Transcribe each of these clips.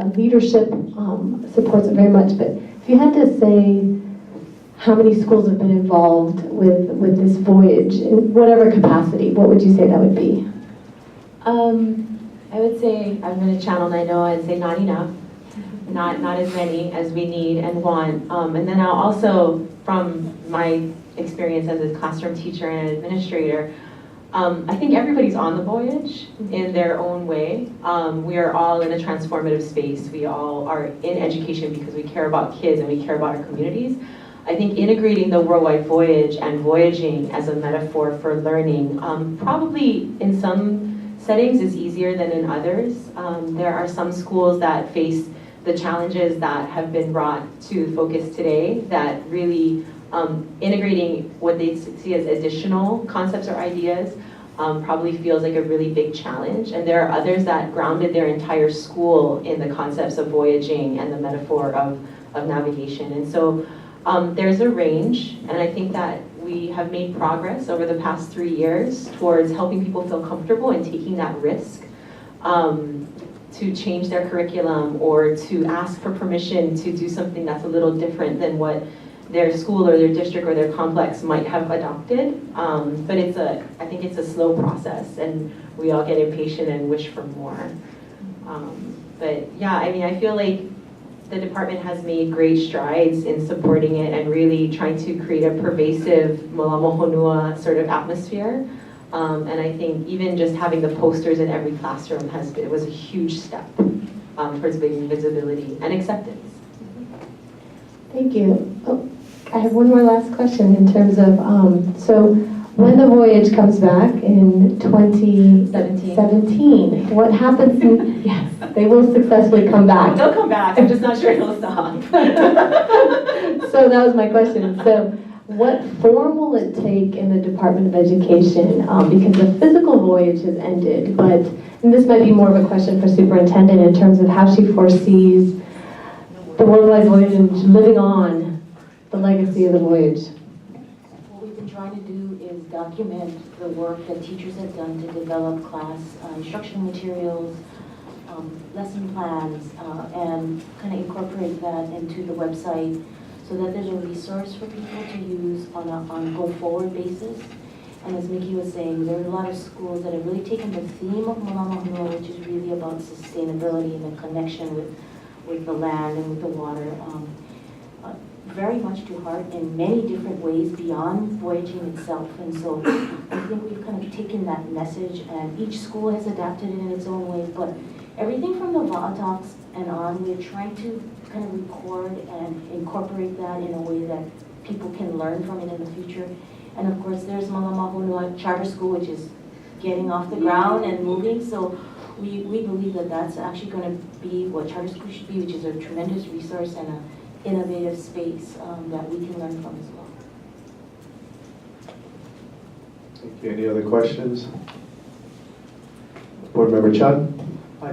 leadership supports it very much. But if you had to say how many schools have been involved with this voyage in whatever capacity, what would you say that would be? I would say, I'm going to channel Nainoa and say not enough. Not as many as we need and want. And then I'll also, from my experience as a classroom teacher and an administrator, I think everybody's on the voyage in their own way. We are all in a transformative space. We all are in education because we care about kids and we care about our communities. I think integrating the Worldwide Voyage and voyaging as a metaphor for learning probably in some settings is easier than in others. There are some schools that face the challenges that have been brought to focus today that really integrating what they see as additional concepts or ideas probably feels like a really big challenge. And there are others that grounded their entire school in the concepts of voyaging and the metaphor of navigation. And so there's a range, and I think that we have made progress over the past 3 years towards helping people feel comfortable and taking that risk to change their curriculum or to ask for permission to do something that's a little different than what their school or their district or their complex might have adopted. But I think it's a slow process, and we all get impatient and wish for more. But yeah, I mean, I feel like the department has made great strides in supporting it and really trying to create a pervasive Malama Honua sort of atmosphere. And I think even just having the posters in every classroom was a huge step towards bringing visibility and acceptance. Thank you. Oh, I have one more last question in terms of, so when the voyage comes back in 2017, what happens in, yes, they will successfully come back. They'll come back, I'm just not sure it'll stop. So that was my question. So what form will it take in the Department of Education? Because the physical voyage has ended, but and this might be more of a question for Superintendent in terms of how she foresees the Worldwide Voyage and living on the legacy of the voyage. What we've been trying to do is document the work that teachers have done to develop class instructional materials, lesson plans, and kind of incorporate that into the website so that there's a resource for people to use on a go-forward basis. And as Mickey was saying, there are a lot of schools that have really taken the theme of Malama Honua, which is really about sustainability and the connection with the land and with the water, very much to heart in many different ways beyond voyaging itself. And so I think we've kind of taken that message, and each school has adapted it in its own way, but everything from the VAA talks and on, we're trying to kind of record and incorporate that in a way that people can learn from it in the future. And of course, there's Malama Honua Charter School, which is getting off the ground and moving. So we believe that that's actually going to be what charter school should be, which is a tremendous resource and an innovative space that we can learn from as well. Thank you. Any other questions? Board Member Chun?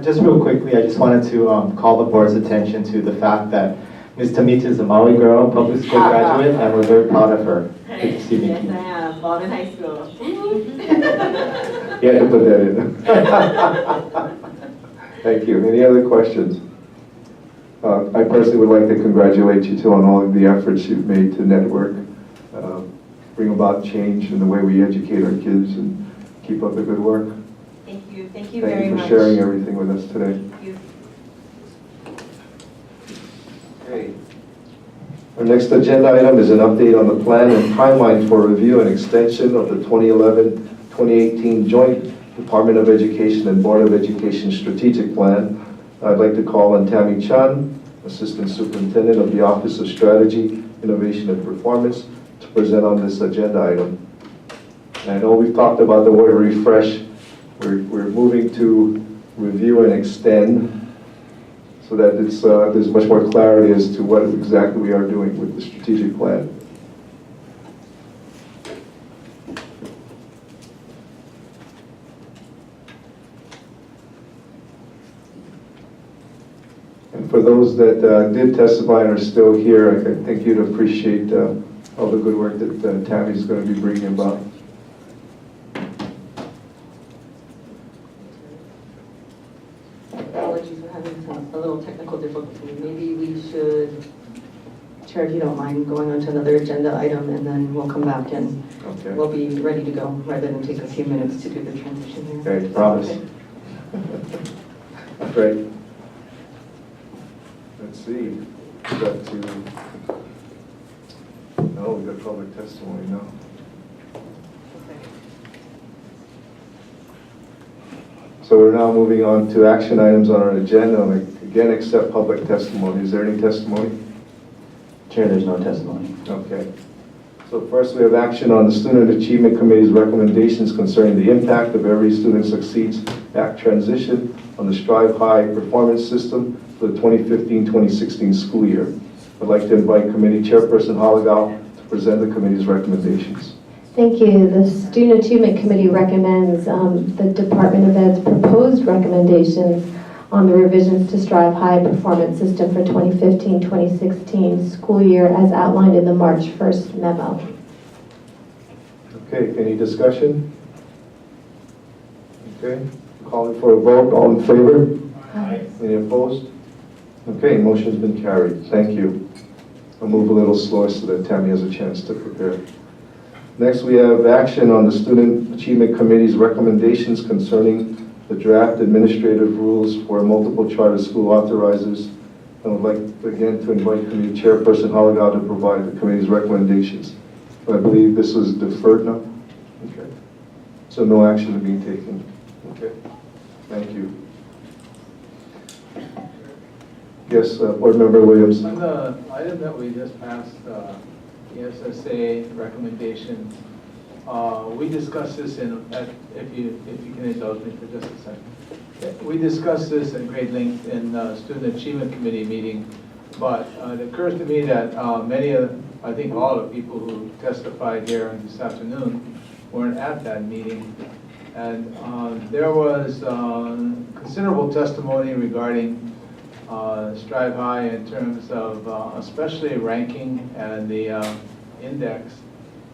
Just real quickly, I just wanted to call the board's attention to the fact that Ms. Tamita is a Maui girl, public school graduate, and we're very proud of her. Good to see you. Yes, I am. Baldwin High School. You had to put that in. Thank you. Any other questions? I personally would like to congratulate you too on all of the efforts you've made to network, bring about change in the way we educate our kids, and keep up the good work. Thank you. Thank you very much. Thank you for sharing everything with us today. Thank you. Okay. Our next agenda item is an update on the plan and timeline for review and extension of the 2011-2018 Joint Department of Education and Board of Education Strategic Plan. I'd like to call on Tammy Chun, Assistant Superintendent of the Office of Strategy, Innovation, and Performance, to present on this agenda item. And I know we've talked about the word refresh. We're moving to review and extend so that there's much more clarity as to what exactly we are doing with the strategic plan. And for those that did testify and are still here, I think you'd appreciate all the good work that Tammy's going to be bringing about. Apologies for having a little little technical difficulty. Maybe we should, Chair, if you don't mind, going on to another agenda item, and then we'll come back and Okay. we'll be ready to go, rather than take a few minutes to do the transition here. Okay, promise. Great. Let's see. We got to, no, we got public testimony now. So we're now moving on to action items on our agenda. And again, accept public testimony. Is there any testimony? Chair, there's no testimony. Okay. So first, we have action on the Student Achievement Committee's recommendations concerning the impact of Every Student Succeeds Act transition on the Strive High performance system for the 2015-2016 school year. I'd like to invite Committee Chairperson Holigal to present the committee's recommendations. Thank you. The Student Achievement Committee recommends the Department of Ed's proposed recommendations on the revisions to Strive High performance system for 2015-2016 school year as outlined in the March 1st memo. Okay, any discussion? Okay, calling for a vote. All in favor? Aye. Any opposed? Okay, motion's been carried. Thank you. I'll move a little slower so that Tammy has a chance to prepare. Next, we have action on the Student Achievement Committee's recommendations concerning the draft administrative rules for multiple charter school authorizers. I would like, again, to invite Committee Chairperson Holigal to provide the committee's recommendations. I believe this was deferred now? Okay. So no action is being taken. Okay. Thank you. Yes, Board Member Williams. On the item that we just passed, ESSA recommendations, we discussed this if you can indulge me for just a second. We discussed this at great length in Student Achievement Committee meeting, but it occurs to me that many of, I think all the people who testified here this afternoon weren't at that meeting. And there was considerable testimony regarding Strive High in terms of especially ranking and the index.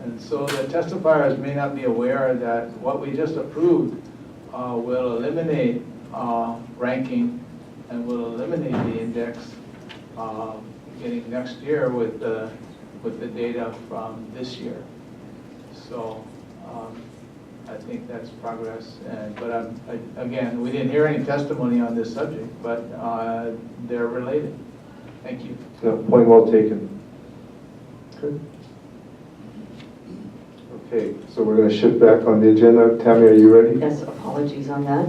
And so the testifiers may not be aware that what we just approved will eliminate ranking and will eliminate the index beginning next year with the data from this year. So I think that's progress. But again, we didn't hear any testimony on this subject, but they're related. Thank you. No, point well taken. Good. Okay, so we're going to shift back on the agenda. Tammy, are you ready? Yes, apologies on that.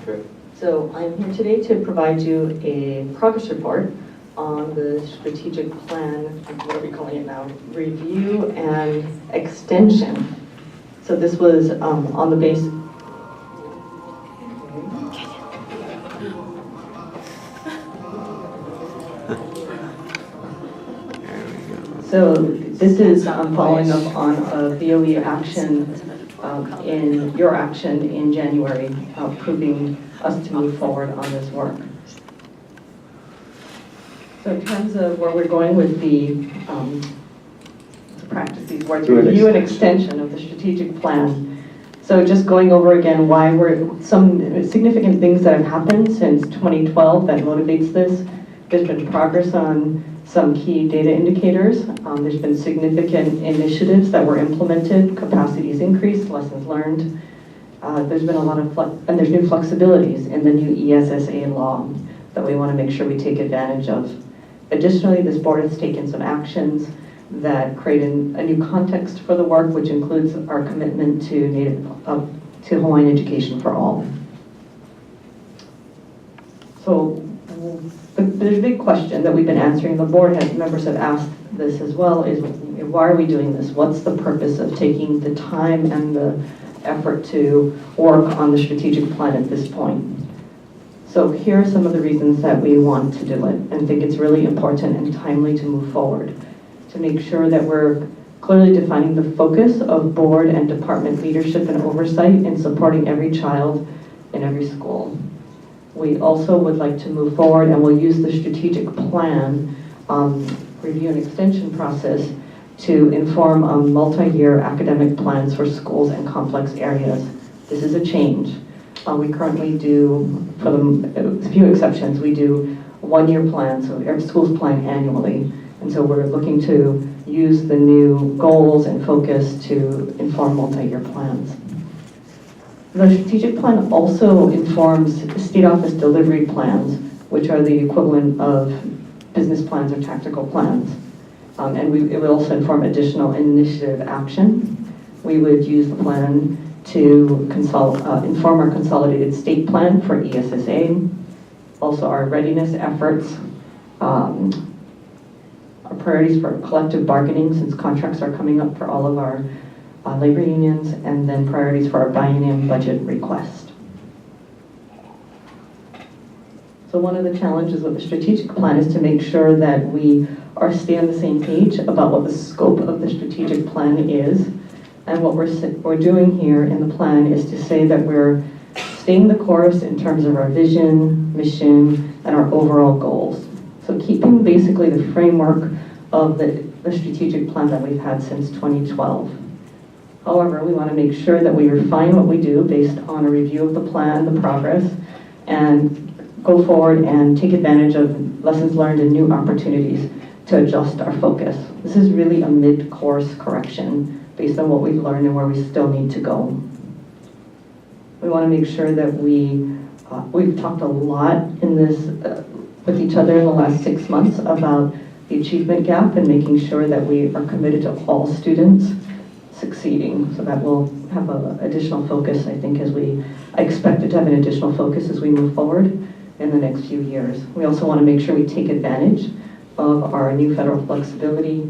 Okay. So I'm here today to provide you a progress report on the strategic plan, what are we calling it now? Review and extension. So this was on the base. So this is following up on a BOE action in your action in January, approving us to move forward on this work. So in terms of where we're going with the practices, where it's review and extension of the strategic plan. So just going over again why some significant things that have happened since 2012 that motivates this. There's been progress on some key data indicators. There's been significant initiatives that were implemented, capacities increased, lessons learned. There's been a lot of, and there's new flexibilities in the new ESSA law that we want to make sure we take advantage of. Additionally, this board has taken some actions that create a new context for the work, which includes our commitment to Hawaiian education for all. So there's a big question that we've been answering. The board members have asked this as well, is why are we doing this? What's the purpose of taking the time and the effort to work on the strategic plan at this point? So here are some of the reasons that we want to do it and think it's really important and timely to move forward, to make sure that we're clearly defining the focus of board and department leadership and oversight in supporting every child in every school. We also would like to move forward, and we'll use the strategic plan review and extension process to inform multi-year academic plans for schools and complex areas. This is a change. We currently do, for the few exceptions, we do one-year plan, so every school's plan annually. And so we're looking to use the new goals and focus to inform multi-year plans. The strategic plan also informs state office delivery plans, which are the equivalent of business plans or tactical plans. And it would also inform additional initiative action. We would use the plan to inform our consolidated state plan for ESSA, also our readiness efforts, our priorities for collective bargaining since contracts are coming up for all of our labor unions, and then priorities for our biennium budget request. So one of the challenges with the strategic plan is to make sure that we stay on the same page about what the scope of the strategic plan is. And what we're doing here in the plan is to say that we're staying the course in terms of our vision, mission, and our overall goals. So keeping basically the framework of the strategic plan that we've had since 2012. However, we want to make sure that we refine what we do based on a review of the plan, the progress, and go forward and take advantage of lessons learned and new opportunities to adjust our focus. This is really a mid-course correction based on what we've learned and where we still need to go. We want to make sure that we've talked a lot in this with each other in the last 6 months about the achievement gap and making sure that we are committed to all students succeeding. So that will have an additional focus, I think, I expect it to have an additional focus as we move forward in the next few years. We also want to make sure we take advantage of our new federal flexibility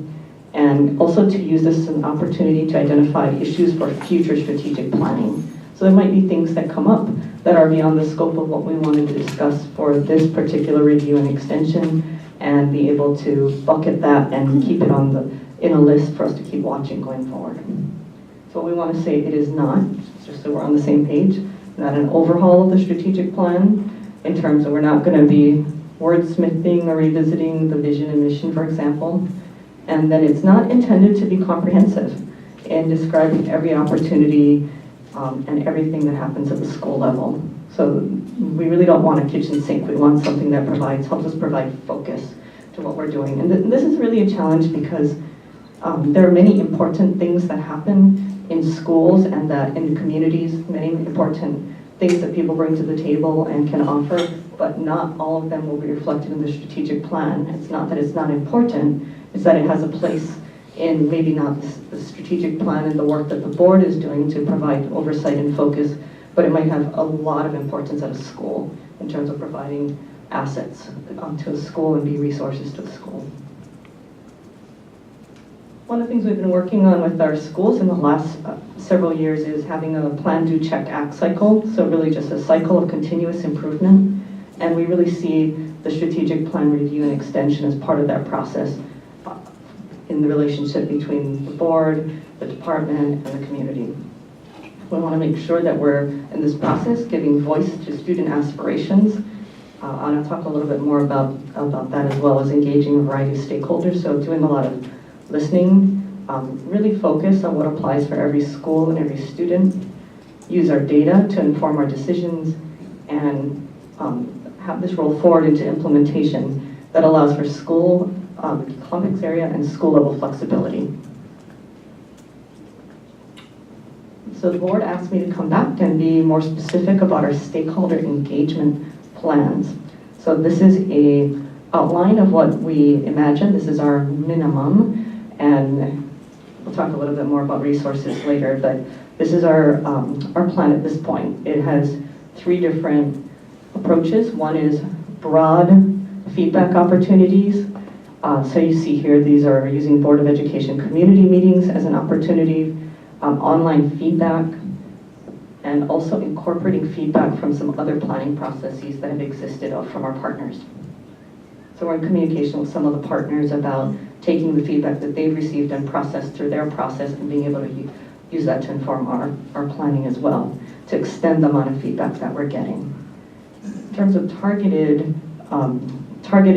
and also to use this as an opportunity to identify issues for future strategic planning. So there might be things that come up that are beyond the scope of what we wanted to discuss for this particular review and extension, and be able to bucket that and keep it in a list for us to keep watching going forward. So what we want to say, it is not, just so we're on the same page, not an overhaul of the strategic plan in terms of we're not going to be wordsmithing or revisiting the vision and mission, for example. And then it's not intended to be comprehensive in describing every opportunity and everything that happens at the school level. So we really don't want a kitchen sink. We want something that helps us provide focus to what we're doing. And this is really a challenge because there are many important things that happen in schools and that in communities, many important things that people bring to the table and can offer, but not all of them will be reflected in the strategic plan. It's not that it's not important, it's that it has a place in maybe not the strategic plan and the work that the board is doing to provide oversight and focus, but it might have a lot of importance at a school in terms of providing assets to a school and be resources to the school. One of the things we've been working on with our schools in the last several years is having a plan, do, check, act cycle. So really just a cycle of continuous improvement. And we really see the strategic plan review and extension as part of that process in the relationship between the board, the department, and the community. We want to make sure that we're, in this process, giving voice to student aspirations. And I'll talk a little bit more about that, as well as engaging a variety of stakeholders. So doing a lot of listening, really focus on what applies for every school and every student, use our data to inform our decisions, and have this roll forward into implementation that allows for school, complex area, and school level flexibility. So the board asked me to come back and be more specific about our stakeholder engagement plans. So this is a outline of what we imagine. This is our minimum. And we'll talk a little bit more about resources later, but this is our plan at this point. It has 3 different approaches. One is broad feedback opportunities. So you see here, these are using Board of Education community meetings as an opportunity, online feedback, and also incorporating feedback from some other planning processes that have existed from our partners. So we're in communication with some of the partners about taking the feedback that they've received and processed through their process and being able to use that to inform our planning as well, to extend the amount of feedback that we're getting. In terms of targeted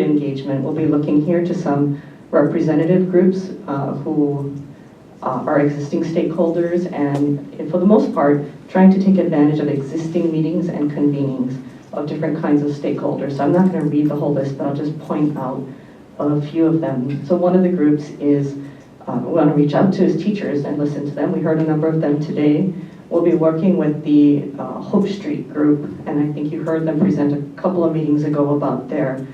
engagement, we'll be looking here to some representative groups who are existing stakeholders, and for the most part, trying to take advantage of existing meetings and convenings of different kinds of stakeholders. So I'm not going to read the whole list, but I'll just point out a few of them. So one of the groups is, we want to reach out to his teachers and listen to them. We heard a number of them today. We'll be working with the Hope Street group, and I think you heard them present a couple of meetings ago about their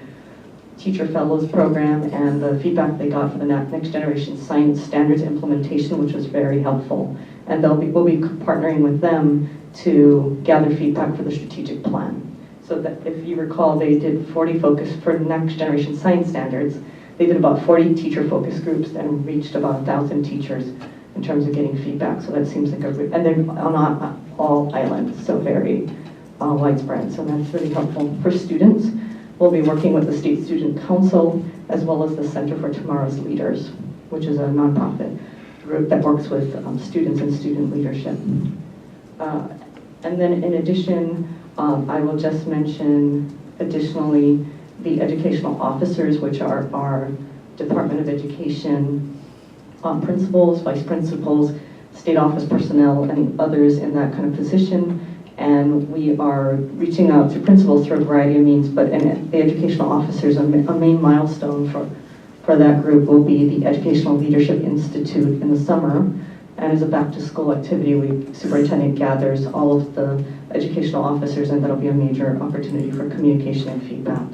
Teacher Fellows program and the feedback they got for the Next Generation Science Standards implementation, which was very helpful. And we'll be partnering with them to gather feedback for the strategic plan. So that if you recall, they did 40 focus for Next Generation Science Standards. They did about 40 teacher focus groups and reached about 1,000 teachers in terms of getting feedback. So that seems like and they're on all islands, so very widespread. So that's really helpful for students. We'll be working with the State Student Council as well as the Center for Tomorrow's Leaders, which is a nonprofit group that works with students and student leadership. And then in addition, I will just mention additionally the educational officers, which are our Department of Education principals, vice principals, state office personnel, and others in that kind of position. And we are reaching out to principals through a variety of means, but the educational officers, a main milestone for that group will be the Educational Leadership Institute in the summer. And as a back-to-school activity, Superintendent gathers all of the educational officers, and that'll be a major opportunity for communication and feedback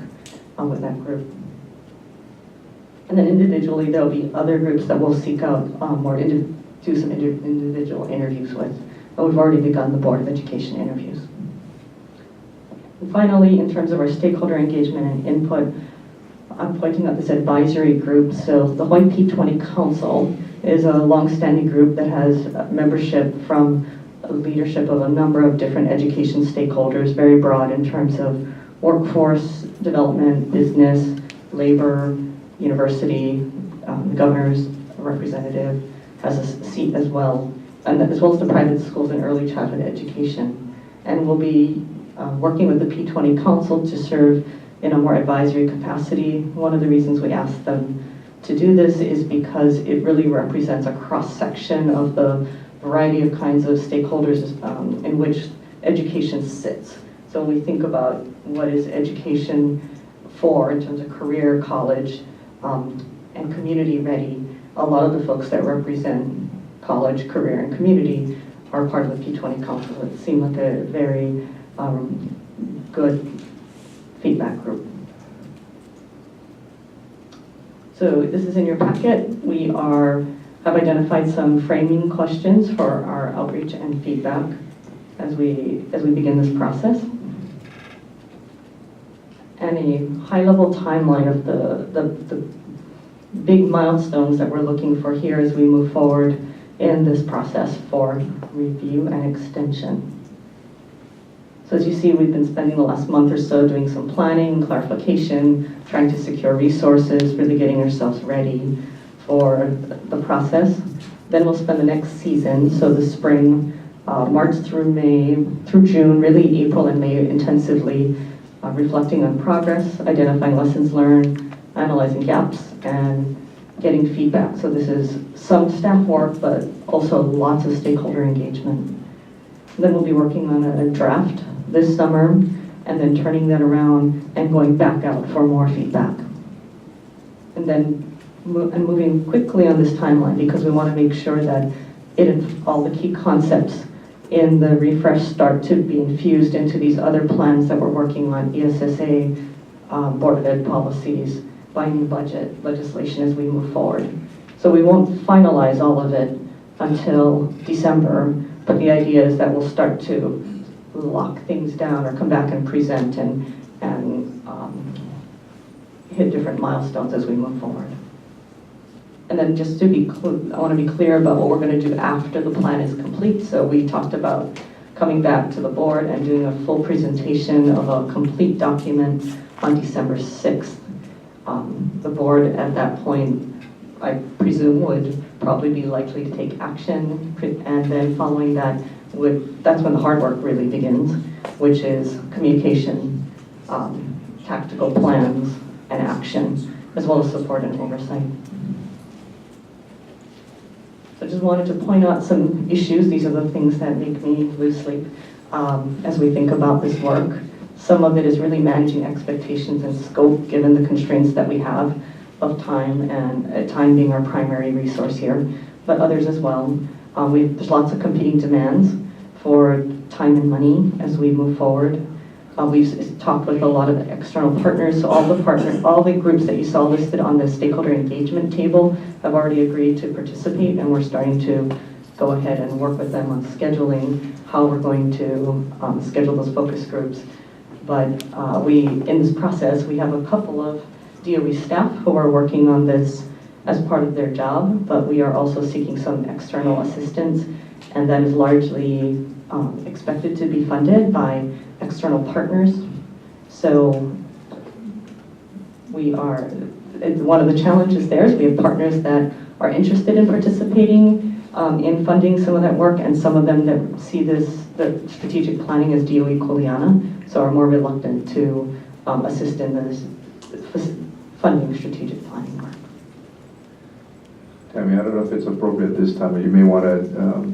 with that group. And then individually, there'll be other groups that we'll seek out do some individual interviews with. But we've already begun the Board of Education interviews. And finally, in terms of our stakeholder engagement and input, I'm pointing out this advisory group. So the Hawaii P20 Council is a long-standing group that has membership from leadership of a number of different education stakeholders, very broad in terms of workforce development, business, labor, university, the governor's representative has a seat as well, and as well as the private schools and early childhood education. And we'll be working with the P20 Council to serve in a more advisory capacity. One of the reasons we asked them to do this is because it really represents a cross-section of the variety of kinds of stakeholders in which education sits. So when we think about what is education for in terms of career, college, and community ready, a lot of the folks that represent college, career, and community are part of the P20 Council. It seemed like a very good feedback group. So this is in your packet. We have identified some framing questions for our outreach and feedback as we begin this process. And a high-level timeline of the big milestones that we're looking for here as we move forward in this process for review and extension. So as you see, we've been spending the last month or so doing some planning, clarification, trying to secure resources, really getting ourselves ready for the process. Then we'll spend the next season, so the spring, March through June, really April and May intensively, reflecting on progress, identifying lessons learned, analyzing gaps, and getting feedback. So this is some staff work, but also lots of stakeholder engagement. Then we'll be working on a draft this summer, and then turning that around and going back out for more feedback. And then moving quickly on this timeline, because we want to make sure that all the key concepts in the refresh start to be infused into these other plans that we're working on, ESSA, Board of Ed policies, binding budget legislation as we move forward. So we won't finalize all of it until December, but the idea is that we'll start to lock things down or come back and present and hit different milestones as we move forward. And then just to be I want to be clear about what we're going to do after the plan is complete. So we talked about coming back to the board and doing a full presentation of a complete document on December 6th. The board at that point, I presume, would probably be likely to take action, and then following that, that's when the hard work really begins, which is communication, tactical plans, and action, as well as support and oversight. So I just wanted to point out some issues. These are the things that make me lose sleep as we think about this work. Some of it is really managing expectations and scope, given the constraints that we have of time, and time being our primary resource here, but others as well. There's lots of competing demands for time and money as we move forward. We've talked with a lot of external partners, so all the groups that you saw listed on the stakeholder engagement table have already agreed to participate, and we're starting to go ahead and work with them on scheduling how we're going to schedule those focus groups. But in this process, we have a couple of DOE staff who are working on this as part of their job, but we are also seeking some external assistance, and that is largely expected to be funded by external partners. So one of the challenges there is we have partners that are interested in participating in funding some of that work, and some of them that see the strategic planning as DOE Kuleana, so are more reluctant to assist in this funding strategic planning work. Tammy, I don't know if it's appropriate this time, but you may want to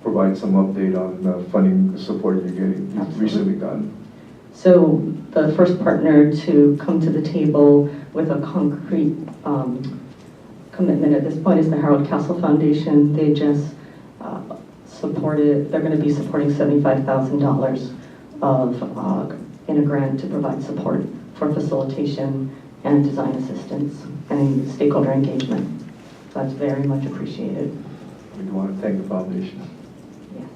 provide some update on the funding support you've recently gotten. So the first partner to come to the table with a concrete commitment at this point is the Harold Castle Foundation. They just they're going to be supporting $75,000 in a grant to provide support for facilitation and design assistance and stakeholder engagement. So that's very much appreciated. We want to thank the foundation. Yes.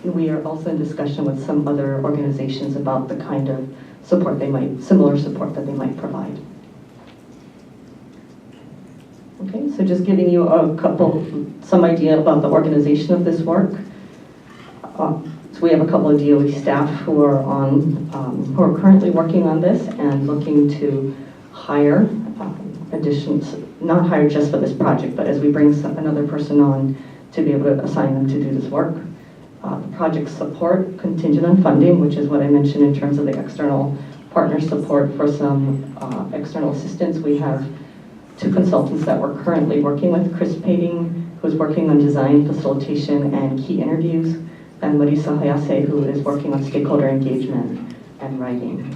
And we are also in discussion with some other organizations about the kind of support similar support that they might provide. Okay, so just giving you some idea about the organization of this work. So we have a couple of DOE staff who are currently working on this and looking to hire additions, not hire just for this project, but as we bring another person on to be able to assign them to do this work. The project support contingent on funding, which is what I mentioned in terms of the external partner support for some external assistance. We have 2 consultants that we're currently working with, Chris Pading, who's working on design, facilitation, and key interviews, and Marisa Hayase, who is working on stakeholder engagement and writing.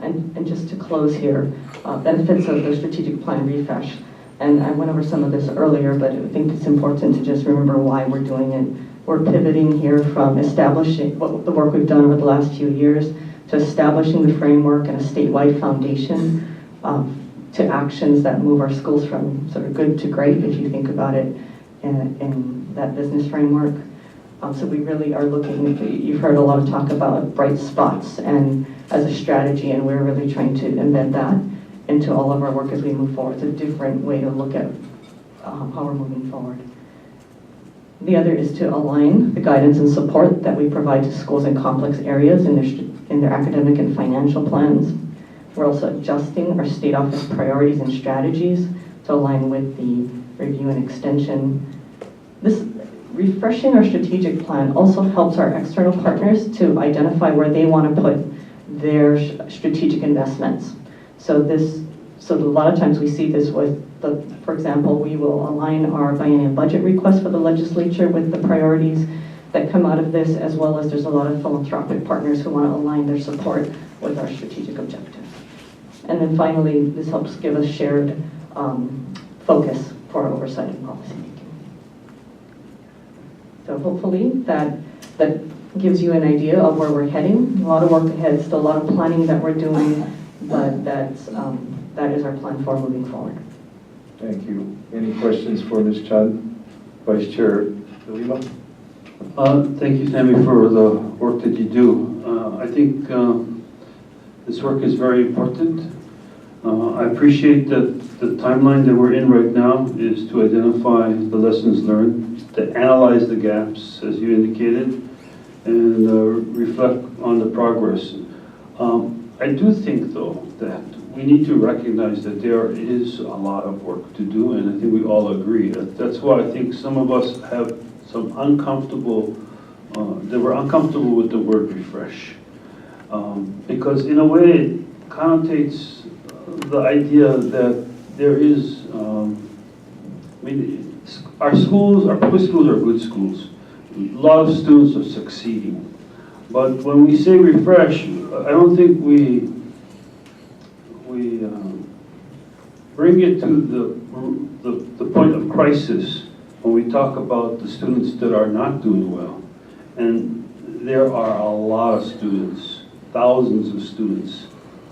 And just to close here, benefits of the strategic plan refresh. And I went over some of this earlier, but I think it's important to just remember why we're doing it. We're pivoting here from establishing the work we've done over the last few years to establishing the framework and a statewide foundation to actions that move our schools from sort of good to great, if you think about it in that business framework. So we really are looking, you've heard a lot of talk about bright spots and as a strategy, and we're really trying to embed that into all of our work as we move forward. It's a different way to look at how we're moving forward. The other is to align the guidance and support that we provide to schools in complex areas in their academic and financial plans. We're also adjusting our state office priorities and strategies to align with the review and extension. This refreshing our strategic plan also helps our external partners to identify where they want to put their strategic investments. So a lot of times we see this with for example, we will align our biennial budget request for the legislature with the priorities that come out of this, as well as there's a lot of philanthropic partners who want to align their support with our strategic objectives. And then finally, this helps give us shared focus for our oversight and policy making. So hopefully that gives you an idea of where we're heading. A lot of work ahead, still a lot of planning that we're doing, but that is our plan for moving forward. Thank you. Any questions for Ms. Chun? Vice Chair De Lima? Thank you, Tammy, for the work that you do. I think this work is very important. I appreciate that the timeline that we're in right now is to identify the lessons learned, to analyze the gaps, as you indicated, and reflect on the progress. I do think, though, that we need to recognize that there is a lot of work to do, and I think we all agree. That's why I think some of us have some they were uncomfortable with the word refresh. Because in a way it connotates the idea that there is, our public schools are good schools, a lot of students are succeeding. But when we say refresh, I don't think we bring it to the point of crisis when we talk about the students that are not doing well. And there are a lot of students, thousands of students,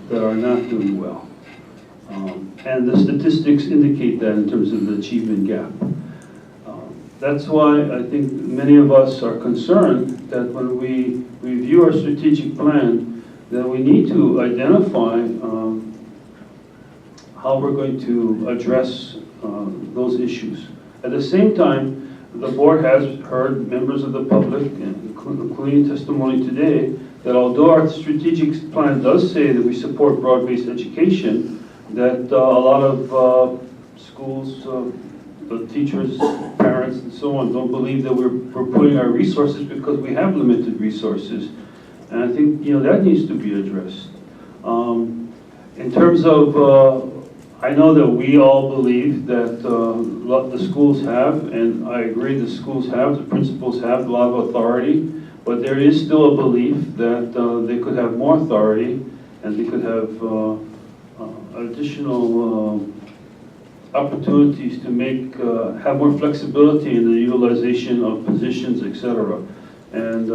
that are not doing well. And the statistics indicate that in terms of the achievement gap. That's why I think many of us are concerned that when we review our strategic plan, that we need to identify how we're going to address those issues. At the same time, the board has heard members of the public, including testimony today, that although our strategic plan does say that we support broad-based education, that a lot of schools, the teachers, parents, and so on don't believe that we're putting our resources because we have limited resources. And I think, that needs to be addressed. In terms of, I know that we all believe that the schools have, and I agree the schools have, the principals have a lot of authority, but there is still a belief that they could have more authority and they could have additional opportunities to have more flexibility in the utilization of positions, etc. And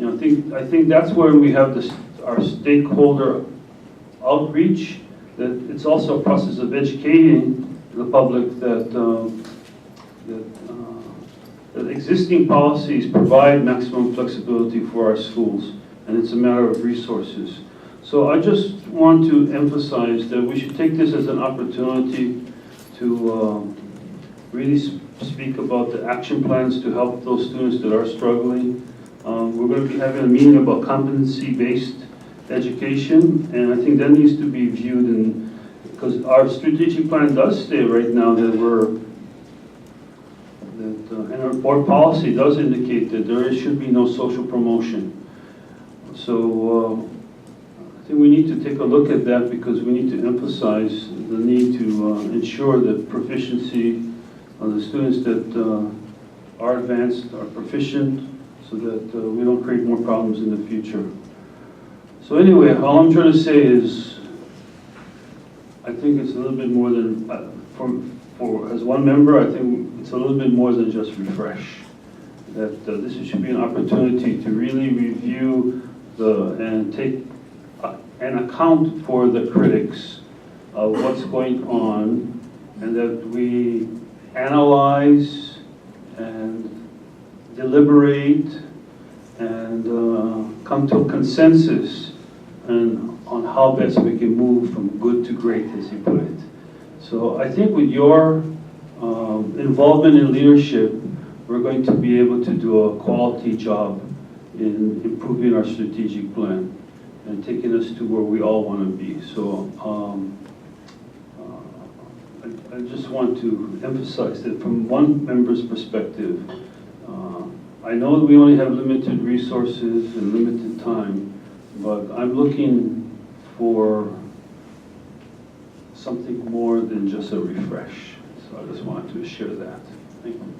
I think that's where we have our stakeholder outreach. That it's also a process of educating the public that existing policies provide maximum flexibility for our schools, and it's a matter of resources. So I just want to emphasize that we should take this as an opportunity to really speak about the action plans to help those students that are struggling. We're going to be having a meeting about competency-based education, and I think that needs to be viewed because our strategic plan does state right now that and our board policy does indicate that there should be no social promotion. So I think we need to take a look at that because we need to emphasize the need to ensure that proficiency of the students that are advanced are proficient so that we don't create more problems in the future. So anyway, all I'm trying to say is I think it's a little bit more than, as one member, I think it's a little bit more than just refresh. That this should be an opportunity to really review and take an account for the critics of what's going on, and that we analyze and deliberate and come to a consensus on how best we can move from good to great, as you put it. So I think with your involvement in leadership, we're going to be able to do a quality job in improving our strategic plan and taking us to where we all want to be. So I just want to emphasize that from one member's perspective, I know that we only have limited resources and limited time, but I'm looking for something more than just a refresh. So I just wanted to share that. Thank you.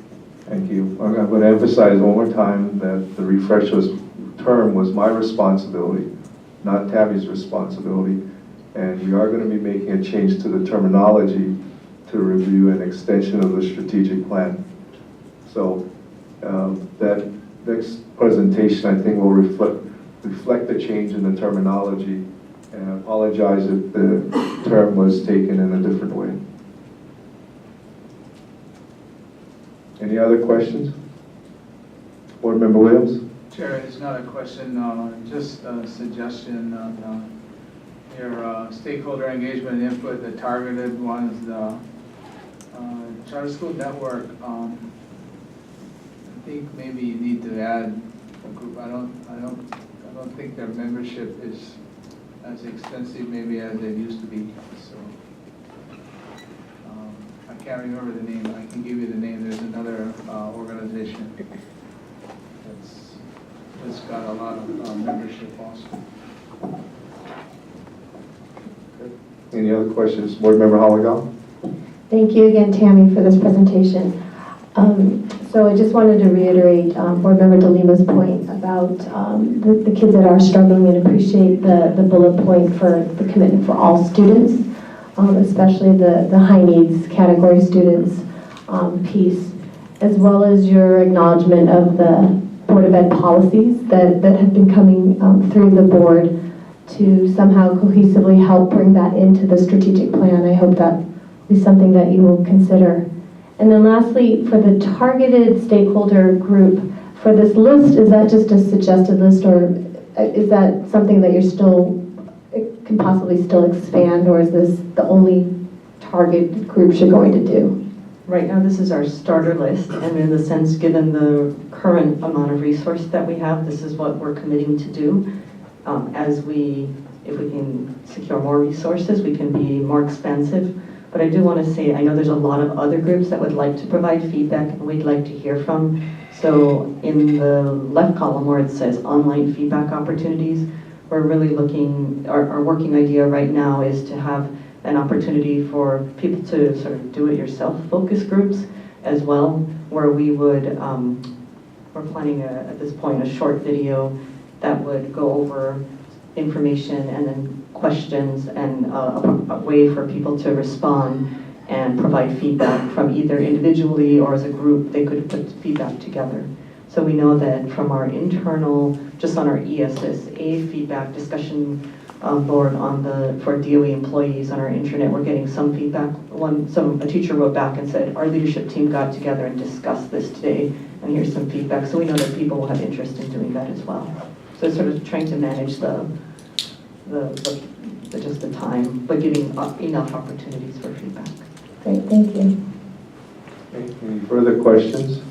Thank you. I'm going to emphasize one more time that the refresh term was my responsibility, not Tabby's responsibility. And we are going to be making a change to the terminology to review an extension of the strategic plan. So that next presentation, I think, will reflect the change in the terminology. And I apologize if the term was taken in a different way. Any other questions? Board Member Williams? Chair, it's not a question, just a suggestion on your stakeholder engagement input, the targeted ones, the Charter School Network. I think maybe you need to add a group. I don't think their membership is as extensive maybe as it used to be. So I can't remember the name. I can give you the name. There's another organization that's got a lot of membership also. Any other questions? Board Member Halagal? Thank you again, Tammy, for this presentation. So I just wanted to reiterate Board Member DeLima's point about the kids that are struggling, and appreciate the bullet point for the commitment for all students, especially the high needs category students piece, as well as your acknowledgement of the Board of Ed policies that have been coming through the board to somehow cohesively help bring that into the strategic plan. I hope that will be something that you will consider. And then lastly, for the targeted stakeholder group, for this list, is that just a suggested list, or is that something that you're still, can possibly still expand, or is this the only target groups you're going to do? Right now, this is our starter list, and in the sense, given the current amount of resource that we have, this is what we're committing to do. If we can secure more resources, we can be more expansive. But I do want to say, I know there's a lot of other groups that would like to provide feedback and we'd like to hear from. So in the left column where it says online feedback opportunities, we're really looking, our working idea right now is to have an opportunity for people to sort of do-it-yourself focus groups as well, where we would, we're planning at this point a short video that would go over information and then questions and a way for people to respond and provide feedback from either individually or as a group. They could put feedback together. So we know that from our internal, just on our ESSA feedback discussion board for DOE employees on our intranet, we're getting some feedback. A teacher wrote back and said, our leadership team got together and discussed this today, and here's some feedback. So we know that people will have interest in doing that as well. So it's sort of trying to manage just the time, but giving enough opportunities for feedback. Great, thank you. Okay, any further questions?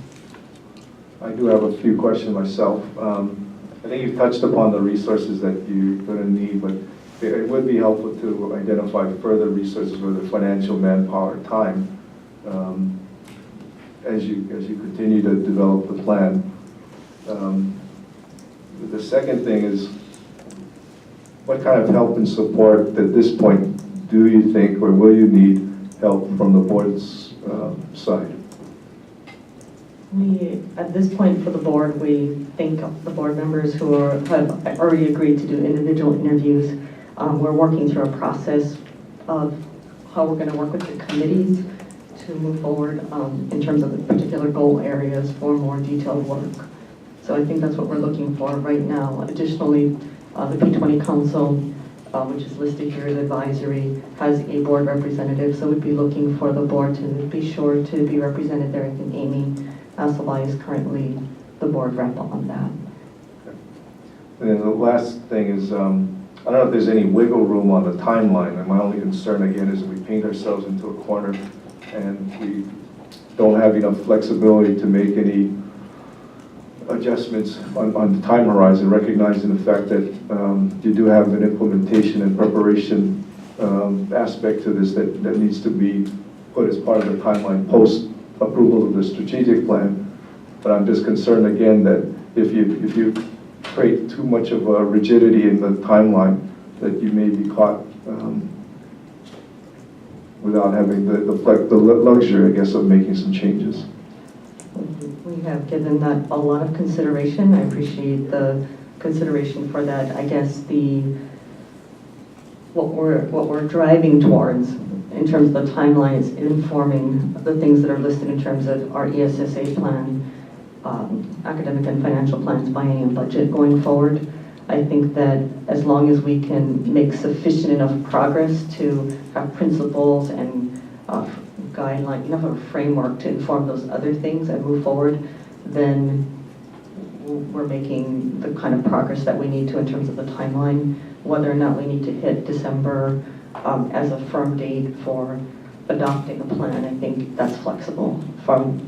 I do have a few questions myself. I think you've touched upon the resources that you're going to need, but it would be helpful to identify further resources, whether financial, manpower, time, as you continue to develop the plan. The second thing is, what kind of help and support at this point do you think, or will you need help from the board's side? At this point for the board, we think the board members who have already agreed to do individual interviews. We're working through a process of how we're going to work with the committees to move forward in terms of the particular goal areas for more detailed work. So I think that's what we're looking for right now. Additionally, the P20 Council, which is listed here as advisory, has a board representative, so we'd be looking for the board to be sure to be represented there. I think Amy Asselby is currently the board rep on that. And then the last thing is, I don't know if there's any wiggle room on the timeline, and my only concern again is we paint ourselves into a corner and we don't have enough flexibility to make any adjustments on the time horizon, recognizing the fact that you do have an implementation and preparation aspect to this that needs to be put as part of the timeline post approval of the strategic plan. But I'm just concerned again that if you create too much of a rigidity in the timeline, that you may be caught without having the luxury, I guess, of making some changes. We have given that a lot of consideration. I appreciate the consideration for that. I guess what we're driving towards in terms of the timeline is informing the things that are listed in terms of our ESSA plan, academic and financial plans, biennium budget going forward. I think that as long as we can make sufficient enough progress to have principles and guideline, enough of a framework to inform those other things and move forward, then we're making the kind of progress that we need to in terms of the timeline. Whether or not we need to hit December as a firm date for adopting a plan, I think that's flexible from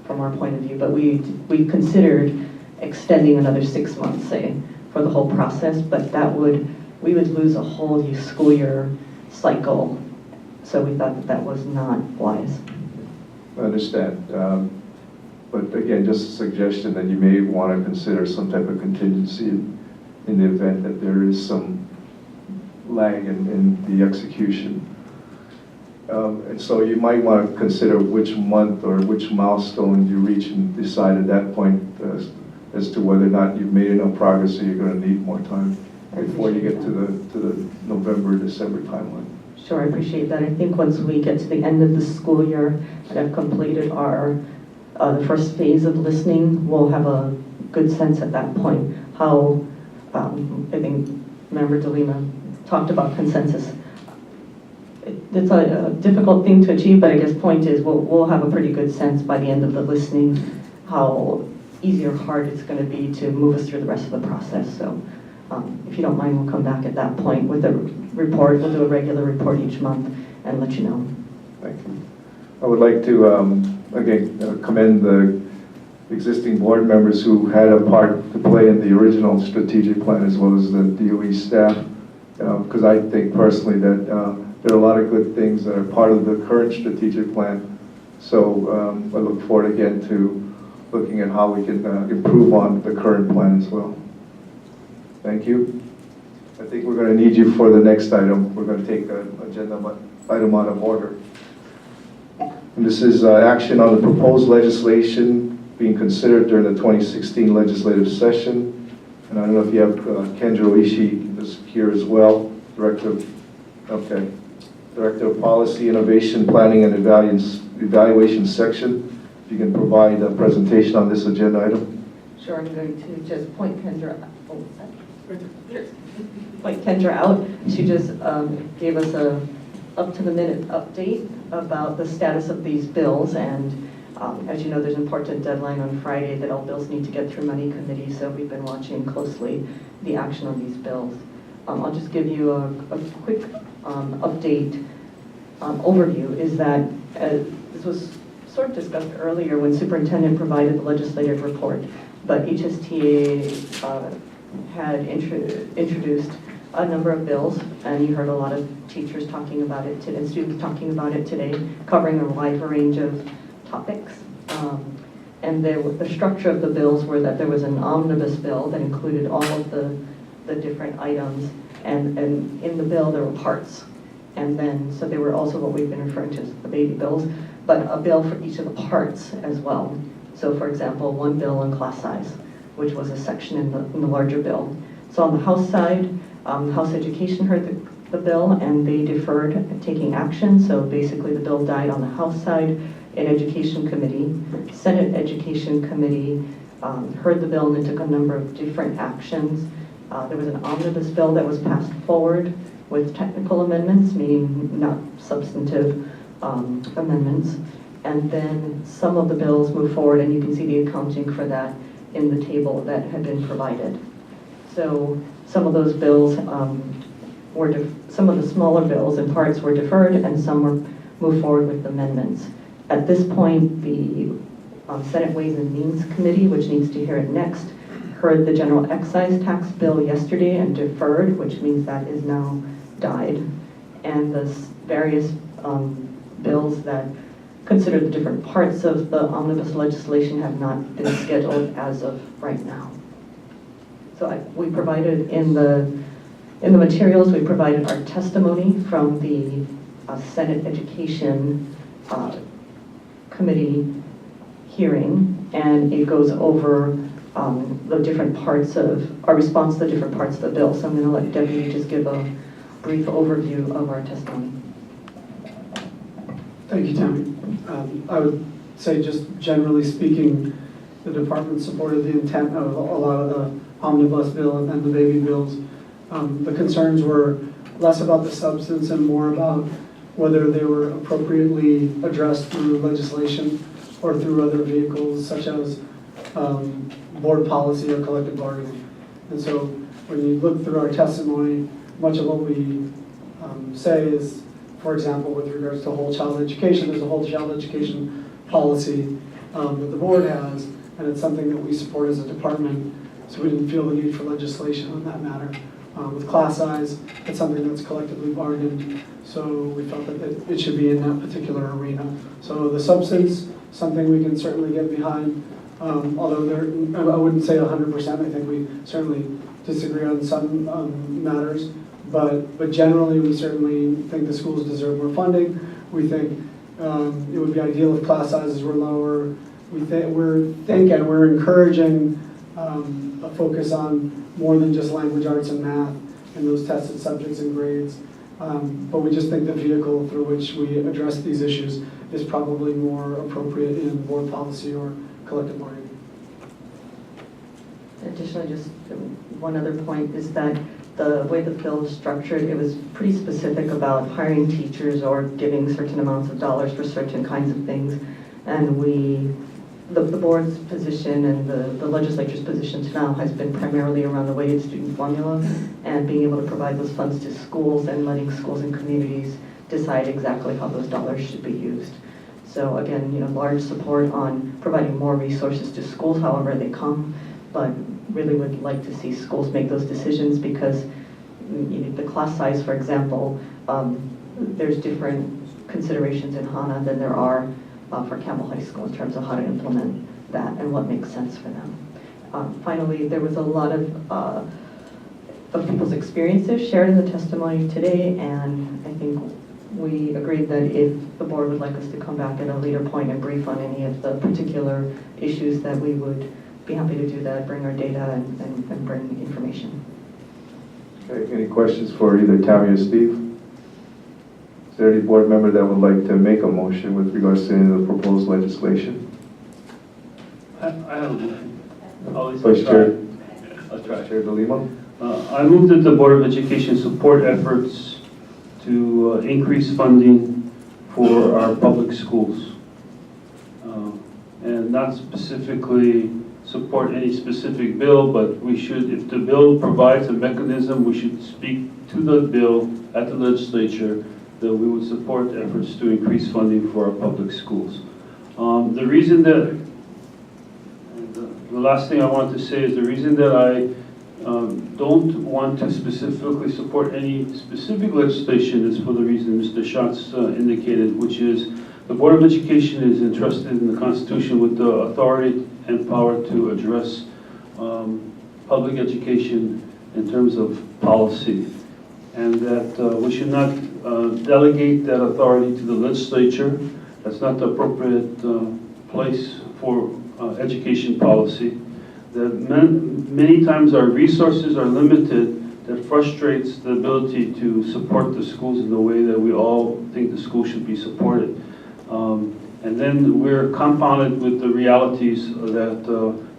our point of view. But we considered extending another 6 months, say, for the whole process, but we would lose a whole school year cycle. So we thought that was not wise. I understand. But again, just a suggestion that you may want to consider some type of contingency in the event that there is some lag in the execution. And so you might want to consider which month or which milestone you reach and decide at that point as to whether or not you've made enough progress, so you're going to need more time before you get to the November, December timeline. Sure, I appreciate that. I think once we get to the end of the school year and have completed our, the first phase of listening, we'll have a good sense at that point how, I think Member DeLima talked about consensus. It's a difficult thing to achieve, but I guess point is we'll have a pretty good sense by the end of the listening how easy or hard it's going to be to move us through the rest of the process. So if you don't mind, we'll come back at that point with a report. We'll do a regular report each month and let you know. Thank you. I would like to, again, commend the existing board members who had a part to play in the original strategic plan as well as the DOE staff, because I think personally that there are a lot of good things that are part of the current strategic plan. So I look forward again to looking at how we can improve on the current plan as well. Thank you. I think we're going to need you for the next item. We're going to take an agenda item out of order. And this is action on the proposed legislation being considered during the 2016 legislative session. And I don't know if you have Kendra Oishi is here as well, Director of Policy, Innovation, Planning, and Evaluation Section. If you can provide a presentation on this agenda item. Sure, I'm going to just point Kendra out. She just gave us a up-to-the-minute update about the status of these bills, and as you know, there's an important deadline on Friday that all bills need to get through Money Committee, so we've been watching closely the action on these bills. I'll just give you a quick update overview, is that this was sort of discussed earlier when Superintendent provided the legislative report, but HSTA had introduced a number of bills, and you heard a lot of teachers talking about it today, and students talking about it today, covering a wide range of topics. And the structure of the bills were that there was an omnibus bill that included all of the different items, and in the bill there were parts. And then, so they were also what we've been referring to as the baby bills, but a bill for each of the parts as well. So for example, one bill on class size, which was a section in the larger bill. So on the House side, House Education heard the bill and they deferred taking action. So basically the bill died on the House side in Education Committee. Senate Education Committee heard the bill and then took a number of different actions. There was an omnibus bill that was passed forward with technical amendments, meaning not substantive amendments. And then some of the bills moved forward, and you can see the accounting for that in the table that had been provided. So some of those bills some of the smaller bills and parts were deferred, and some were moved forward with amendments. At this point, the Senate Ways and Means Committee, which needs to hear it next, heard the general excise tax bill yesterday and deferred, which means that is now died. And the various bills that consider the different parts of the omnibus legislation have not been scheduled as of right now. So we provided in the materials, we provided our testimony from the Senate Education Committee hearing, and it goes over the different parts of our response to the different parts of the bill. So I'm going to let Debbie just give a brief overview of our testimony. Thank you, Tammy. I would say, just generally speaking, the department supported the intent of a lot of the omnibus bill and the baby bills. The concerns were less about the substance and more about whether they were appropriately addressed through legislation or through other vehicles such as board policy or collective bargaining. And so when you look through our testimony, much of what we say is, for example, with regards to whole child education, there's a whole child education policy that the board has, and it's something that we support as a department, so we didn't feel the need for legislation on that matter. With class size, it's something that's collectively bargained, so we felt that it should be in that particular arena. So the substance, something we can certainly get behind, although I wouldn't say 100%, I think we certainly disagree on some matters, but generally we certainly think the schools deserve more funding. We think it would be ideal if class sizes were lower. We're encouraging a focus on more than just language arts and math in those tested subjects and grades. But we just think the vehicle through which we address these issues is probably more appropriate in board policy or collective bargaining. Additionally, just one other point is that the way the bill is structured, it was pretty specific about hiring teachers or giving certain amounts of dollars for certain kinds of things. And the board's position and the legislature's position to now has been primarily around the weighted student formula and being able to provide those funds to schools and letting schools and communities decide exactly how those dollars should be used. So again, large support on providing more resources to schools however they come, but really would like to see schools make those decisions because the class size, for example, there's different considerations in HANA than there are for Campbell High School in terms of how to implement that and what makes sense for them. Finally, there was a lot of people's experiences shared in the testimony today, and I think we agreed that if the board would like us to come back at a later point and brief on any of the particular issues, that we would be happy to do that, bring our data and bring information. Okay, any questions for either Tammy or Steve? Is there any board member that would like to make a motion with regards to any of the proposed legislation? I have a motion. Vice Chair. I'll try. Chair De Lima? I move that the Board of Education support efforts to increase funding for our public schools. And not specifically support any specific bill, but we should, if the bill provides a mechanism, we should speak to the bill at the legislature that we would support efforts to increase funding for our public schools. The reason that, the last thing I want to say is the reason that I don't want to specifically support any specific legislation is for the reason Mr. Schatz indicated, which is the Board of Education is entrusted in the Constitution with the authority and power to address public education in terms of policy, and that we should not delegate that authority to the legislature. That's not the appropriate place for education policy. That many times our resources are limited, that frustrates the ability to support the schools in the way that we all think the school should be supported. And then we're compounded with the realities that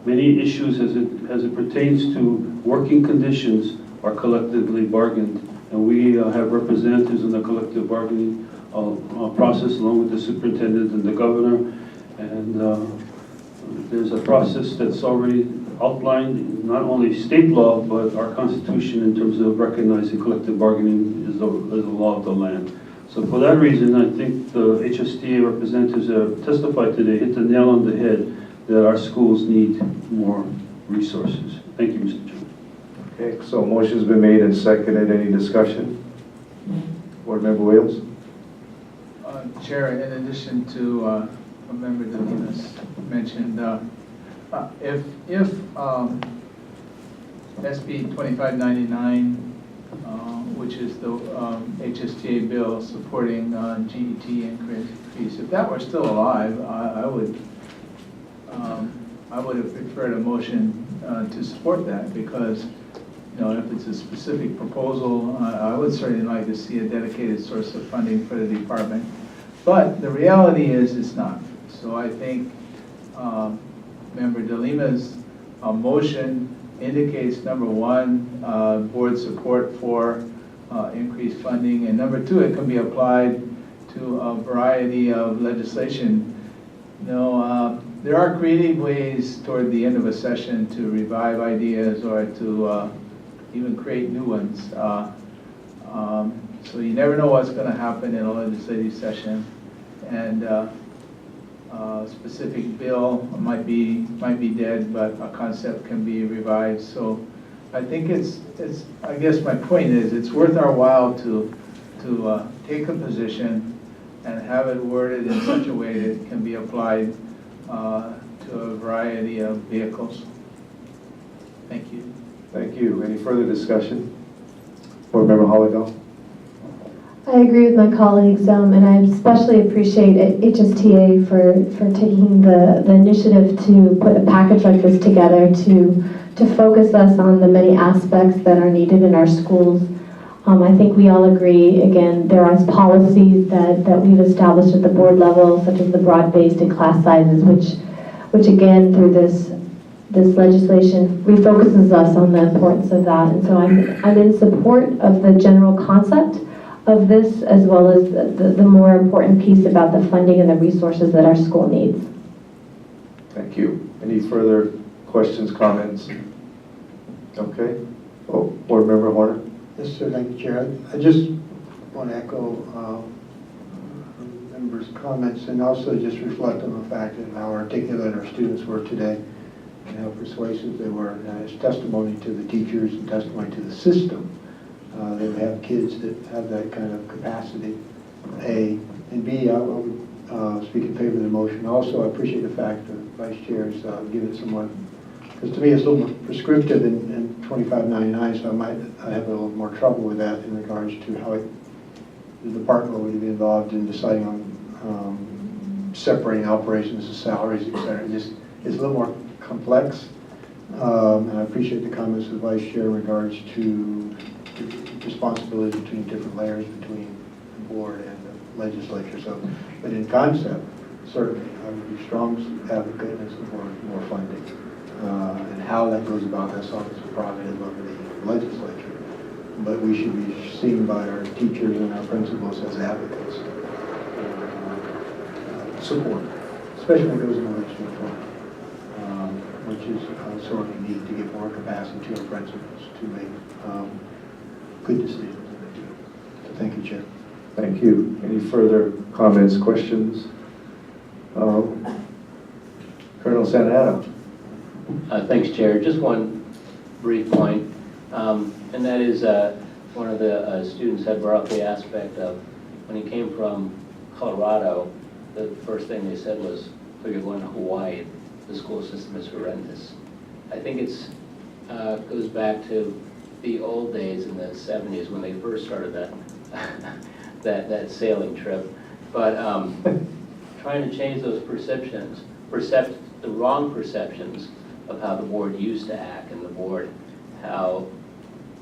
many issues as it pertains to working conditions are collectively bargained. And we have representatives in the collective bargaining process along with the superintendent and the governor. And there's a process that's already outlined in not only state law, but our Constitution in terms of recognizing collective bargaining is the law of the land. So for that reason, I think the HSTA representatives that have testified today hit the nail on the head that our schools need more resources. Thank you, Mr. Chairman. Okay, so motion's been made and seconded. Any discussion? Board Member Williams? Chair, in addition to what Member De Lima's mentioned, if SB 2599, which is the HSTA bill supporting GET increase, if that were still alive, I would have preferred a motion to support that, because if it's a specific proposal, I would certainly like to see a dedicated source of funding for the department. But the reality is it's not. So I think Member De Lima's motion indicates, number one, board support for increased funding, and number two, it can be applied to a variety of legislation. There are creative ways toward the end of a session to revive ideas or to even create new ones. So you never know what's going to happen in a legislative session, and a specific bill might be dead, but a concept can be revived. So I think I guess my point is, it's worth our while to take a position and have it worded in such a way that it can be applied to a variety of vehicles. Thank you. Thank you. Any further discussion? Board Member Holiday? I agree with my colleagues, and I especially appreciate HSTA for taking the initiative to put a package like this together to focus us on the many aspects that are needed in our schools. I think we all agree, again, there are policies that we've established at the board level, such as the broad-based and class sizes, which again, through this legislation refocuses us on the importance of that. And so I'm in support of the general concept of this, as well as the more important piece about the funding and the resources that our school needs. Thank you. Any further questions, comments? Okay. Oh, Board Member Horner. Yes, sir, thank you, Chair. I just want to echo members' comments and also just reflect on the fact that how articulate our students were today and how persuasive they were. It's testimony to the teachers and testimony to the system that we have kids that have that kind of capacity, A. And B, I would speak in favor of the motion. Also, I appreciate the fact that Vice Chair has given it somewhat, because to me it's a little more prescriptive in 2599, so I have a little more trouble with that in regards to how the department would be involved in deciding on separating operations and salaries, et cetera. It's a little more complex, and I appreciate the comments of the Vice Chair in regards to responsibility between different layers between the board and the legislature. So, but in concept, certainly, I would be a strong advocate for more funding. And how that goes about, that's obviously the prerogative of the legislature. But we should be seen by our teachers and our principals as advocates. Support, especially when it goes in the legislative form, which is sort of neat to give more capacity to our principals to make good decisions in the field. So thank you, Chair. Thank you. Any further comments, questions? Colonel Santana. Thanks, Chair. Just one brief point, and that is one of the students had brought up the aspect of when he came from Colorado, the first thing they said was, "Oh, you're going to Hawaii. The school system is horrendous." I think it's goes back to the old days in the 70s when they first started that sailing trip. But trying to change those perceptions, the wrong perceptions of how the board used to act and the board, how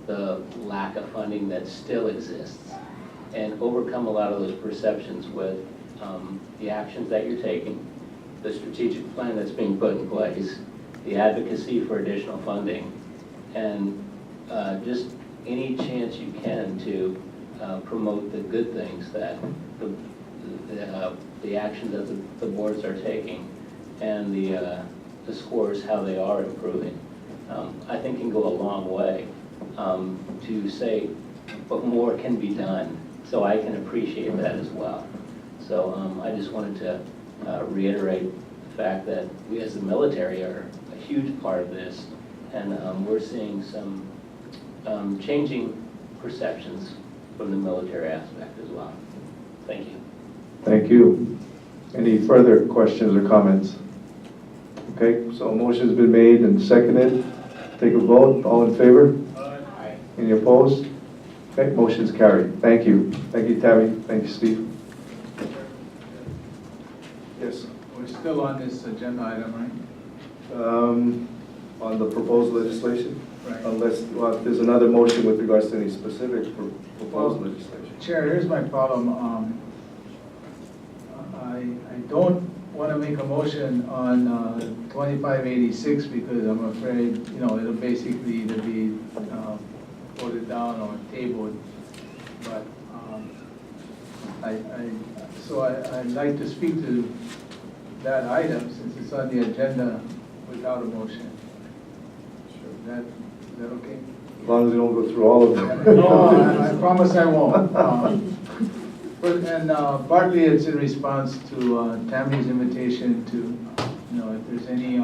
the lack of funding that still exists, and overcome a lot of those perceptions with the actions that you're taking, the strategic plan that's being put in place, the advocacy for additional funding, and just any chance you can to promote the good things that the actions that the boards are taking, and the scores, how they are improving, I think can go a long way to say, but more can be done. So I can appreciate that as well. So I just wanted to reiterate the fact that we as the military are a huge part of this, and we're seeing some changing perceptions from the military aspect as well. Thank you. Thank you. Any further questions or comments? Okay, so a motion's been made and seconded. Take a vote. All in favor? Aye. Any opposed? Okay, motion's carried. Thank you. Thank you, Tammy. Thank you, Steve. Yes. We're still on this agenda item, On the proposed legislation? right? Right. Unless, well, if there's another motion with regards to any specific proposed legislation. Chair, here's my problem. I don't want to make a motion on 2586 because I'm afraid, it'll basically either be voted down or tabled. But I'd like to speak to that item since it's on the agenda without a motion. Is that okay? As long as you don't go through all of them. No, I promise I won't. And partly it's in response to Tammy's invitation to, if there's any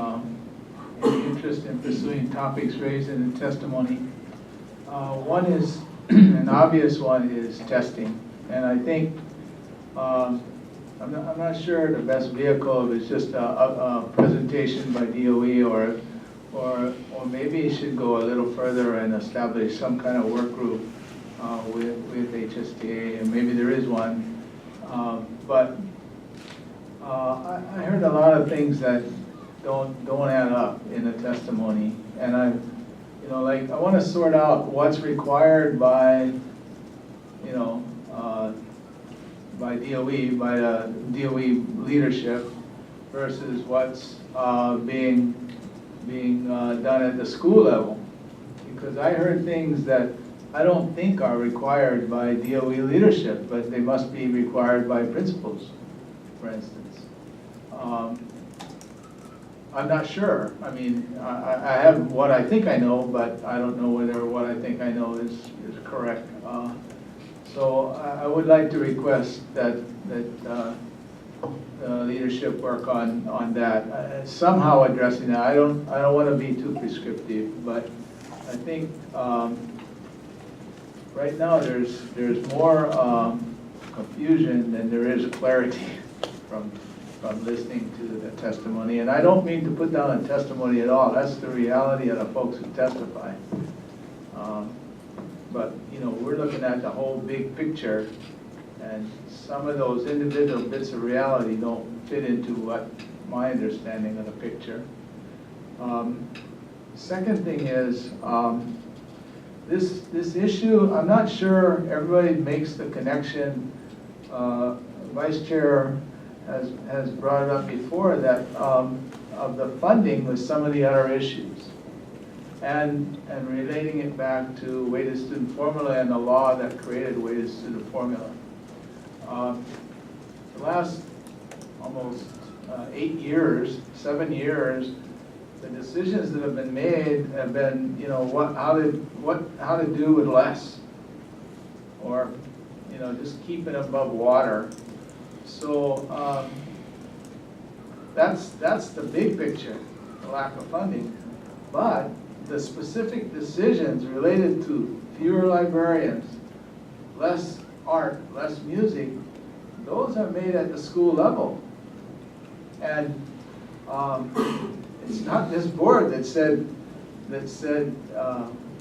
interest in pursuing topics raised in the testimony. One is, an obvious one is testing. And I think, I'm not sure the best vehicle if it's just a presentation by DOE or maybe it should go a little further and establish some kind of work group with HSTA, and maybe there is one. But I heard a lot of things that don't add up in the testimony, and I want to sort out what's required by, by DOE, by the DOE leadership versus what's being done at the school level. Because I heard things that I don't think are required by DOE leadership, but they must be required by principals, for instance. I'm not sure. I mean, I have what I think I know, but I don't know whether what I think I know is correct. So I would like to request that leadership work on that, somehow addressing that. I don't want to be too prescriptive, but I think right now there's more confusion than there is clarity from listening to the testimony. And I don't mean to put down a testimony at all. That's the reality of the folks who testify. But we're looking at the whole big picture, and some of those individual bits of reality don't fit into what my understanding of the picture. Second thing is, this issue, I'm not sure everybody makes the connection. Vice Chair has brought it up before, that of the funding with some of the other issues, and relating it back to weighted student formula and the law that created weighted student formula. The last almost 7 years, the decisions that have been made have been, how to do with less, or just keep it above water. So that's the big picture, the lack of funding. But the specific decisions related to fewer librarians, less art, less music, those are made at the school level. And it's not this board that said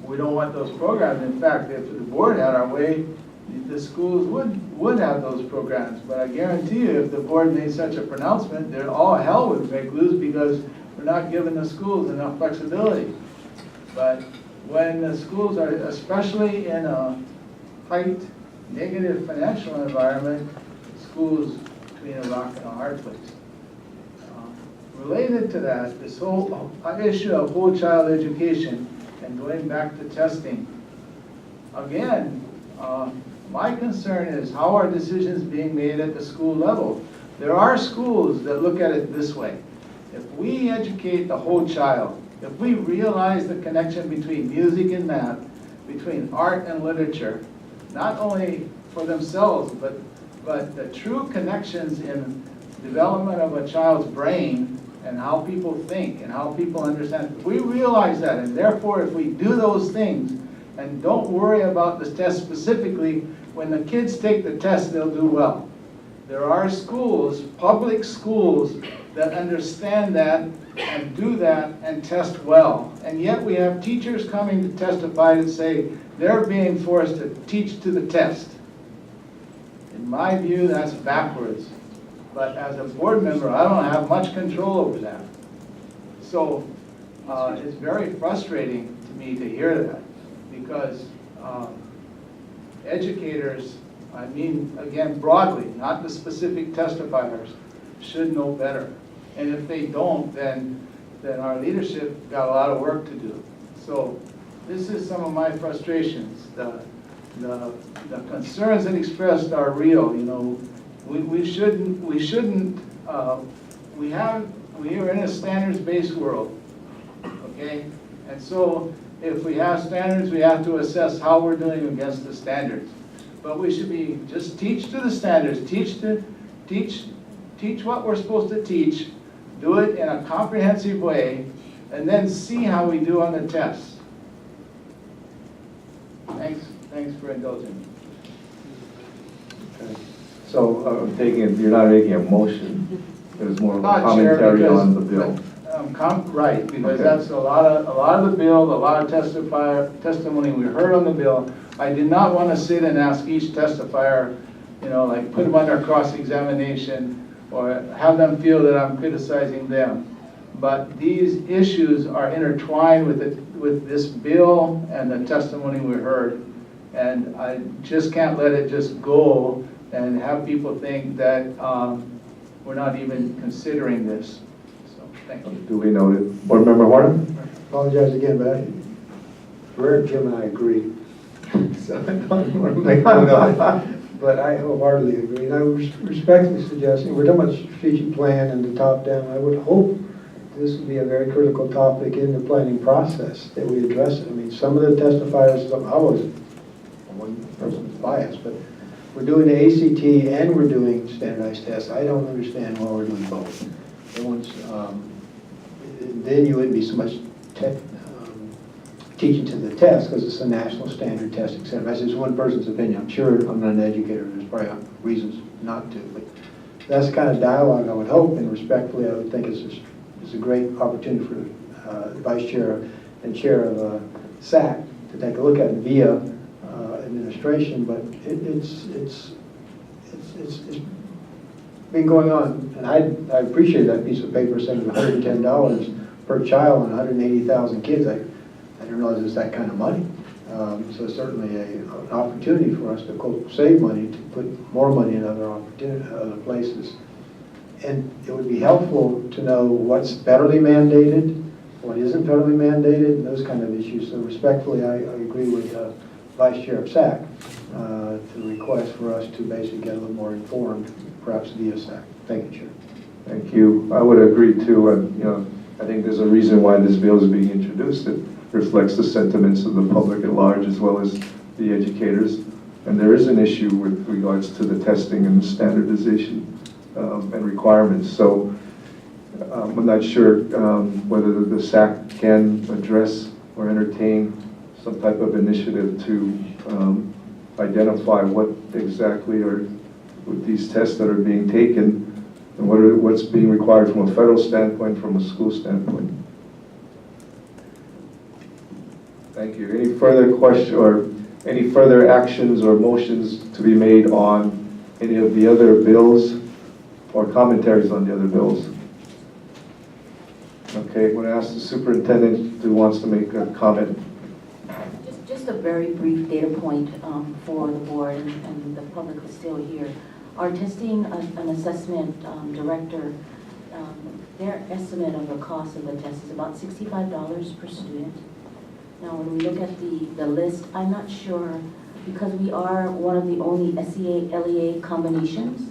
we don't want those programs. In fact, if the board had our way, the schools would have those programs. But I guarantee you, if the board made such a pronouncement, then all hell would break loose, because we're not giving the schools enough flexibility. But when the schools are, especially in a tight, negative financial environment, schools between a rock and a hard place. Related to that, this whole issue of whole child education and going back to testing, again, my concern is, how are decisions being made at the school level? There are schools that look at it this way. If we educate the whole child, if we realize the connection between music and math, between art and literature, not only for themselves, but the true connections in development of a child's brain and how people think and how people understand. If we realize that, and therefore if we do those things and don't worry about the test specifically, when the kids take the test, they'll do well. There are schools, public schools, that understand that and do that and test well. And yet we have teachers coming to testify to say they're being forced to teach to the test. In my view, that's backwards. But as a board member, I don't have much control over that. So it's very frustrating to me to hear that, because educators, I mean, again, broadly, not the specific testifiers, should know better. And if they don't, then our leadership got a lot of work to do. So this is some of my frustrations. The concerns that expressed are real. We are in a standards-based world, okay? And so if we have standards, we have to assess how we're doing against the standards. But we should be, just teach to the standards, teach what we're supposed to teach, do it in a comprehensive way, and then see how we do on the tests. Thanks for indulging me. Okay. So I'm taking it, you're not making a motion, it's more of a Not, Chair, commentary because- on the bill. Right, because Okay. that's a lot of the bill, a lot of testimony we heard on the bill I did not want to sit and ask each testifier, like put them under cross-examination or have them feel that I'm criticizing them. But these issues are intertwined with this bill and the testimony we heard. And I just can't let it just go and have people think that we're not even considering this. So, thank you. Duly noted. Board Member Horner? Apologize again, but Rare Jim and I agree. So I don't want to make one of it, but I wholeheartedly agree. And I was respectfully suggesting, we're talking about strategic plan and the top down. I would hope this would be a very critical topic in the planning process, that we address it. I mean, some of the testifiers, I was one person's biased, but we're doing the ACT and we're doing standardized tests. I don't understand why we're doing both. Then you wouldn't be so much teaching to the test, because it's a national standard testing center. That's just one person's opinion. I'm sure I'm not an educator. There's probably reasons not to, but that's the kind of dialogue I would hope, and respectfully, I would think it's a great opportunity for the Vice Chair and Chair of SAC to take a look at it via administration. But it's been going on, and I appreciate that piece of paper saying $110 per child and 180,000 kids. I didn't realize it's that kind of money. So it's certainly an opportunity for us to, quote, save money, to put more money in other places. And it would be helpful to know what's federally mandated, what isn't federally mandated, and those kind of issues. So respectfully, I agree with Vice Chair of SAC to request for us to basically get a little more informed, perhaps via SAC. Thank you, Chair. Thank you. I would agree too. I think there's a reason why this bill is being introduced. It reflects the sentiments of the public at large as well as the educators. And there is an issue with regards to the testing and standardization and requirements. So I'm not sure whether the SAC can address or entertain some type of initiative to identify what exactly are with these tests that are being taken and what's being required from a federal standpoint, from a school standpoint. Thank you. Any further question or any further actions or motions to be made on any of the other bills or commentaries on the other bills? Okay, I'm going to ask the superintendent who wants to make a comment. Just a very brief data point for the board and the public who's still here. Our testing and assessment director, their estimate of the cost of the test is about $65 per student. Now, when we look at the list, I'm not sure, because we are one of the only SEA-LEA combinations.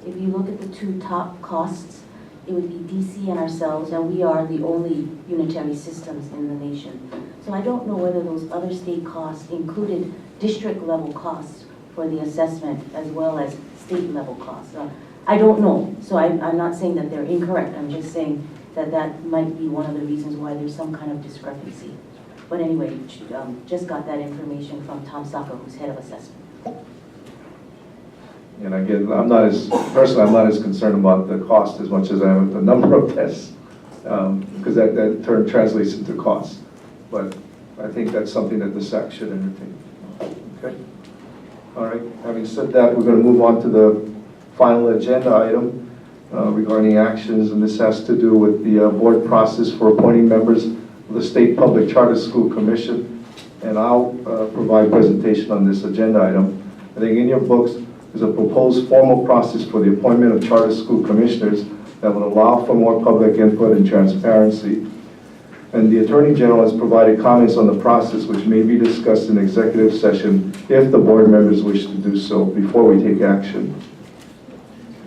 If you look at the two top costs, it would be DC and ourselves, and we are the only unitary systems in the nation. So I don't know whether those other state costs included district level costs for the assessment as well as state level costs. I don't know, so I'm not saying that they're incorrect. I'm just saying that that might be one of the reasons why there's some kind of discrepancy. But anyway, just got that information from Tom Saka, who's head of assessment. And again, I'm not as concerned about the cost as much as I am the number of tests, because that term translates into cost. But I think that's something that the SAC should entertain. Okay. All right. Having said that, we're going to move on to the final agenda item regarding actions, and this has to do with the board process for appointing members of the State Public Charter School Commission. And I'll provide presentation on this agenda item. I think in your books is a proposed formal process for the appointment of charter school commissioners that will allow for more public input and transparency. And the Attorney General has provided comments on the process which may be discussed in executive session if the board members wish to do so before we take action.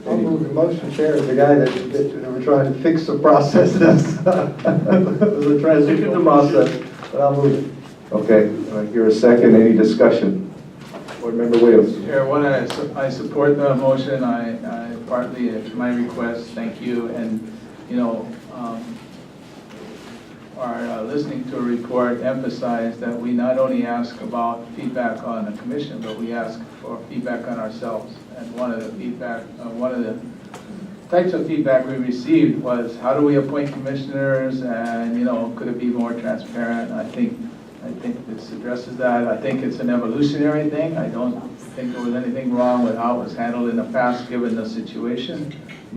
I'll move the motion, Chair, as the guy that we're trying to fix the process. It was a transitional process, but I'll move it. Okay, I hear a second. Any discussion? Board Member Williams. Chair, I support the motion. I partly at my request, thank you. And, our listening to a report emphasized that we not only ask about feedback on the commission, but we ask for feedback on ourselves. And one of the types of feedback we received was, how do we appoint commissioners? And, could it be more transparent? I think I think this addresses that. I think it's an evolutionary thing. I don't think there was anything wrong with how it was handled in the past, given the situation.